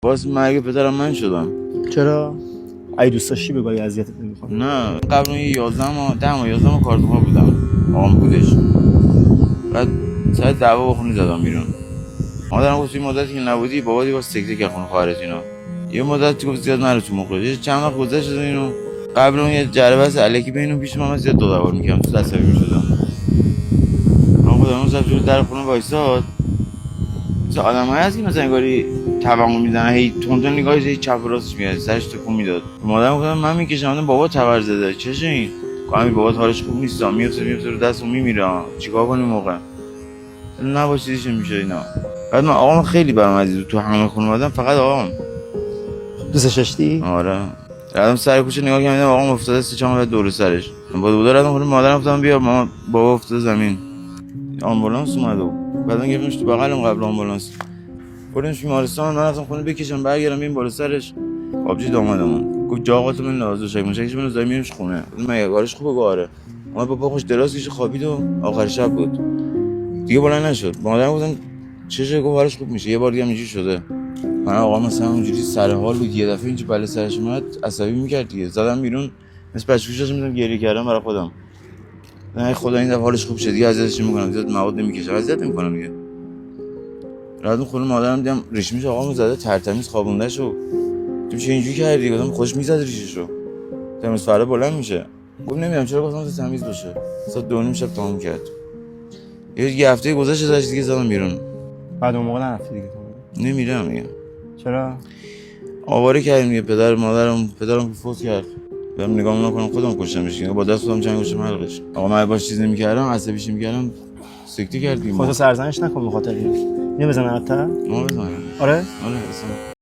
باز مرگ پدرم من شدم. چرا؟ ای دوست داشتی بگوی اذیتت نمی‌کنه. نه قبل اون 11 ماه کارتخواه بودم آقام بودش. بعد ساعت دعوا با خونه زدم بیرون. مادرم گفت این مدتی که نبودی بابا دیگه سکته کرد خونه خواهرت اینا. یه مدت گفت زیاد نرو تو مخرج. چند وقت گذشت از اینو قبل اون یه جربه الکی بینو پیش من زیاد دو میکردم تو عصبی میشدم. من خودم اون شب جلوی در خونه وایساد. مثلا آدمایی هست که مثلا انگاری توهم میزنن هی تون نگاهش هی چپ و راستش میاد سرش تکون میداد. مادرم گفتم من میکشم بابا تبر زده چشه این؟ گفتم بابا حالش خوب نیست میفته رو دستم میمیره چیکار کنیم موقع نباشیدش میشه اینا. بعد من آقام خیلی برام عزیز تو همه خانواده‌ام فقط آقام دوستش داشتی؟ آره. رفتم سر کوچه نگاه کردم آقام افتاده سه چهار دور سرش. بود رفتم خونه مادرم گفتم بیا مامان بابا افتاده زمین. آمبولانس اومد و بعدن گفتمش تو بغلم قبل آمبولانس بردمش بیمارستان. من رفتم خونه بکشم برگردم این بالا سرش آبجی دامادمون گفت جاقاتو من لازم شک مشکش من زمین میرمش خونه. من کارش خوبه گاره ما با پاش دراز کشه خوابید و آخر شب بود دیگه بلند نشد. مادرم گفتن چشه گفت حالش خوب میشه. یه بار دیگه اینجوری شده. من آقا مثلا اونجوری سر حال بود یه دفعه اینجوری بله سرش اومد عصبی میکرد دیگه. زدم بیرون مثل بچه‌ش داشتم میذارم گریه کردم برای خودم. نه خدا این دفعه حالش خوب شد دیگه اذیتش میکنم زیاد مواد نمیکشه اذیت نمیکنم دیگه. رفتم خونه مادرم دیدم ریشمیش آقامو زده ترتمیز خوابوندهشو. تو چه اینجوری کردی؟ گفتم خوش میزد ریششو. تمیز فردا بلند میشه. گفت نمیدونم چرا گفتم تمیز باشه. ساعت 2:30 شب تمام کرد. یه هفته گذشت ازش دیگه زدم بیرون. بعد اون موقع نرفتی دیگه؟ نمیرم دیگه. چرا؟ آواره کردیم دیگه. پدرم که فوت کرد. برم نگاه نکنم خودم کشتمش دیگه. با دست خودم جنگ کشتم حلقش. آقا من باش چیز نمی‌کردم عصبیش می‌کردم سکته کرد دیگه. خودت سرزنش نکن به خاطر این. نمیزنه حتی؟ ما بزنم. آره؟ آره اصلا